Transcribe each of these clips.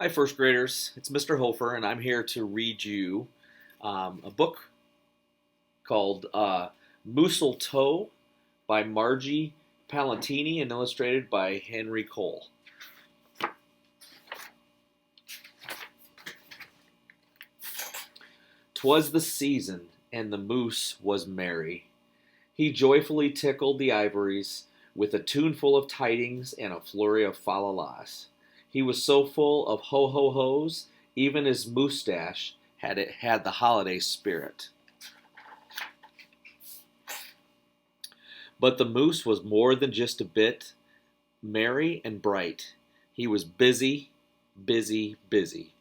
Hi, first graders. It's Mr. Hofer, and I'm here to read you a book called Mistletoe by Margie Palantini and illustrated by Henry Cole. "'Twas the season, and the moose was merry. He joyfully tickled the ivories with a tuneful of tidings and a flurry of fa-la-las. He was so full of ho-ho-hos, even his moustache had the holiday spirit. But the moose was more than just a bit merry and bright. He was busy, busy, busy.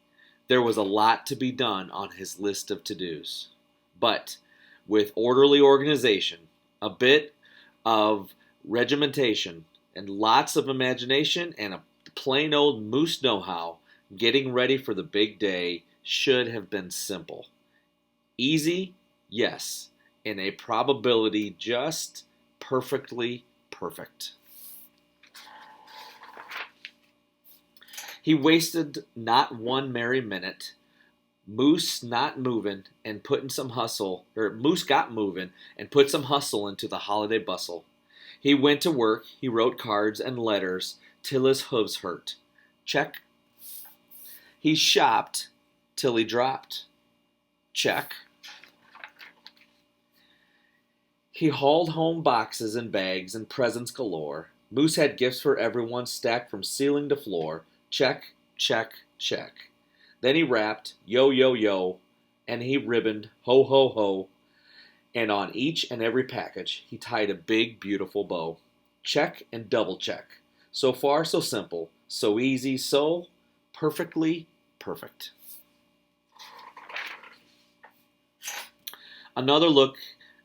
There was a lot to be done on his list of to-dos. But with orderly organization, a bit of regimentation, and lots of imagination and a plain old moose know-how, getting ready for the big day should have been simple. Easy, yes, and a probability just perfectly perfect. He wasted not one merry minute. Moose got moving and put some hustle into the holiday bustle. He went to work, he wrote cards and letters till his hooves hurt. Check. He shopped till he dropped. Check. He hauled home boxes and bags and presents galore. Moose had gifts for everyone stacked from ceiling to floor. Check, check, check. Then he rapped, yo, yo, yo, and he ribboned, ho, ho, ho, and on each and every package he tied a big, beautiful bow. Check and double check. So far, so simple, so easy, so perfectly perfect. Another look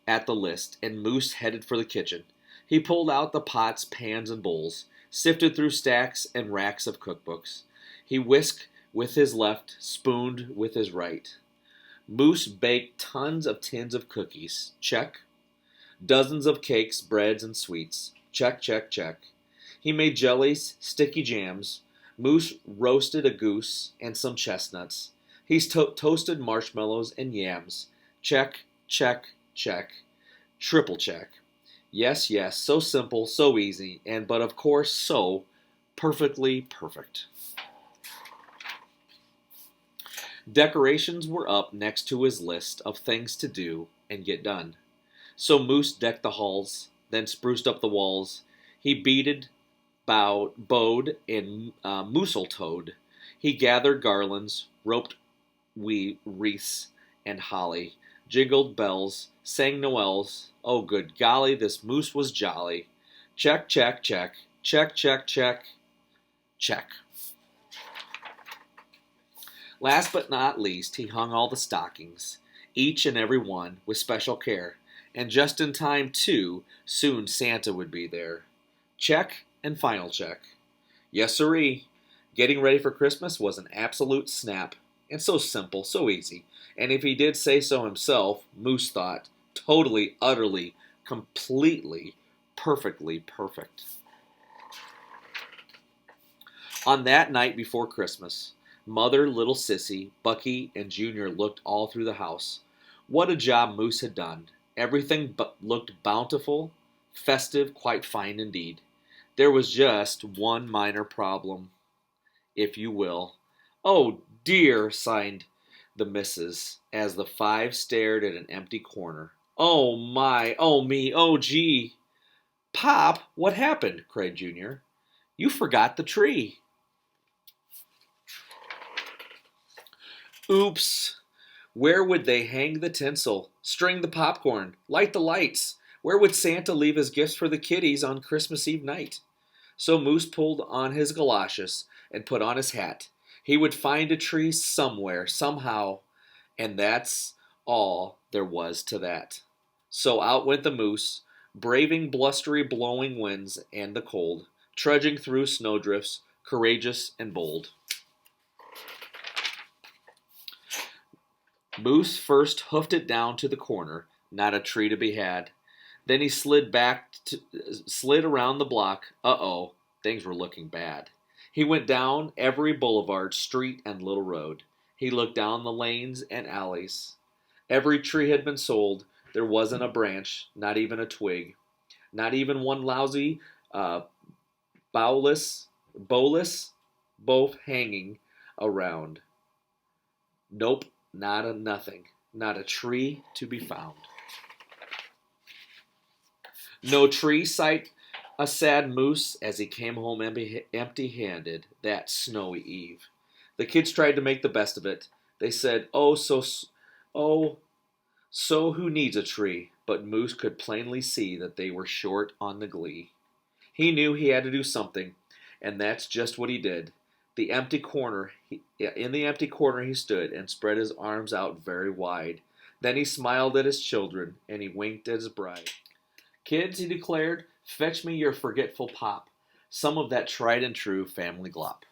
at the list, and Moose headed for the kitchen. He pulled out the pots, pans, and bowls, sifted through stacks and racks of cookbooks. He whisked with his left, spooned with his right. Moose baked tons of tins of cookies. Check. Dozens of cakes, breads, and sweets. Check, check, check. He made jellies, sticky jams. Moose roasted a goose and some chestnuts. He toasted marshmallows and yams. Check, check, check. Triple check. Yes, yes, so simple, so easy, but of course so perfectly perfect. Decorations were up next to his list of things to do and get done. So Moose decked the halls, then spruced up the walls. He beaded, bowed, and mistletoed. He gathered garlands, roped wreaths and holly, jingled bells, sang noels. Oh, good golly, this moose was jolly. Check, check, check, check, check, check, check. Last but not least, he hung all the stockings, each and every one, with special care. And just in time, too, soon Santa would be there. Check and final check. Yes, sirree. Getting ready for Christmas was an absolute snap. And so simple, so easy. And if he did say so himself, Moose thought, totally, utterly, completely, perfectly perfect. On that night before Christmas, Mother, little Sissy, Bucky, and Junior looked all through the house. What a job Moose had done. Everything looked bountiful, festive, quite fine indeed. There was just one minor problem, if you will. Oh, dear, sighed the missus, as the five stared at an empty corner. Oh, my, oh, me, oh, gee. Pop, what happened? Cried Junior. You forgot the tree. Oops. Where would they hang the tinsel, string the popcorn, light the lights? Where would Santa leave his gifts for the kiddies on Christmas Eve night? So Moose pulled on his galoshes and put on his hat. He would find a tree somewhere, somehow, and that's all there was to that. So out went the Moose, braving blustery blowing winds and the cold, trudging through snowdrifts, courageous and bold. Moose first hoofed it down to the corner, not a tree to be had. Then he slid around the block. Uh-oh, things were looking bad. He went down every boulevard, street, and little road. He looked down the lanes and alleys. Every tree had been sold. There wasn't a branch, not even a twig, not even one lousy uh, bowless, bowless, both hanging around. Nope, not a nothing, not a tree to be found. No tree sight a sad moose as he came home empty handed that snowy eve. The kids tried to make the best of it. They said, oh, so who needs a tree? But Moose could plainly see that they were short on the glee. He knew he had to do something, and that's just what he did. In the empty corner he stood and spread his arms out very wide. Then he smiled at his children, and he winked at his bride. Kids, he declared, fetch me your forgetful pop, some of that tried and true family glop.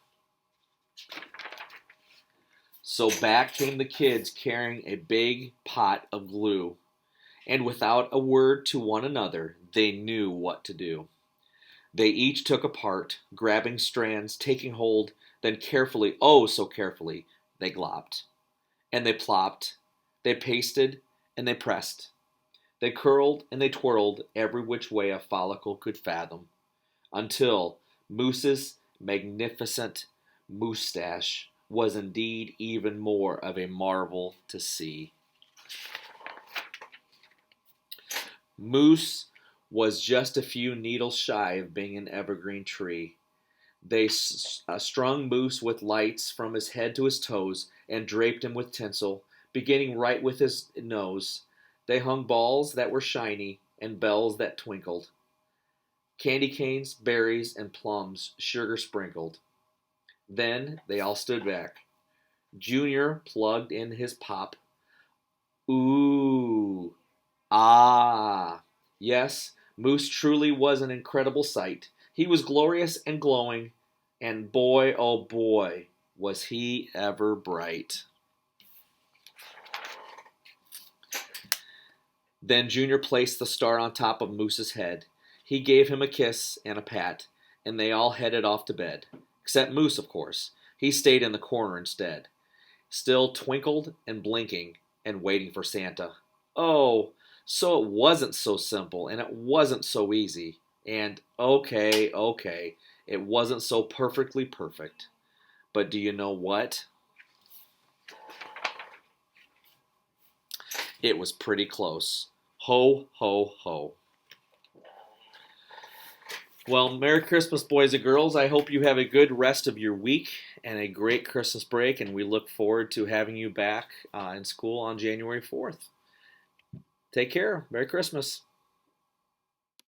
So back came the kids carrying a big pot of glue, and without a word to one another, they knew what to do. They each took a part, grabbing strands, taking hold, then carefully, oh so carefully, they glopped. And they plopped, they pasted, and they pressed. They curled and they twirled every which way a follicle could fathom, until Moose's magnificent moustache was indeed even more of a marvel to see. Moose was just a few needles shy of being an evergreen tree. They strung Moose with lights from his head to his toes and draped him with tinsel, beginning right with his nose. They hung balls that were shiny and bells that twinkled, candy canes, berries, and plums, sugar sprinkled. Then they all stood back. Junior plugged in his pop. Ooh, ah. Yes, Moose truly was an incredible sight. He was glorious and glowing, and boy, oh boy, was he ever bright. Then Junior placed the star on top of Moose's head. He gave him a kiss and a pat, and they all headed off to bed. Except Moose, of course. He stayed in the corner instead, still twinkled and blinking and waiting for Santa. Oh, so it wasn't so simple, and it wasn't so easy. And okay, it wasn't so perfectly perfect. But do you know what? It was pretty close. Ho, ho, ho. Well, Merry Christmas, boys and girls. I hope you have a good rest of your week and a great Christmas break, and we look forward to having you back in school on January 4th. Take care. Merry Christmas.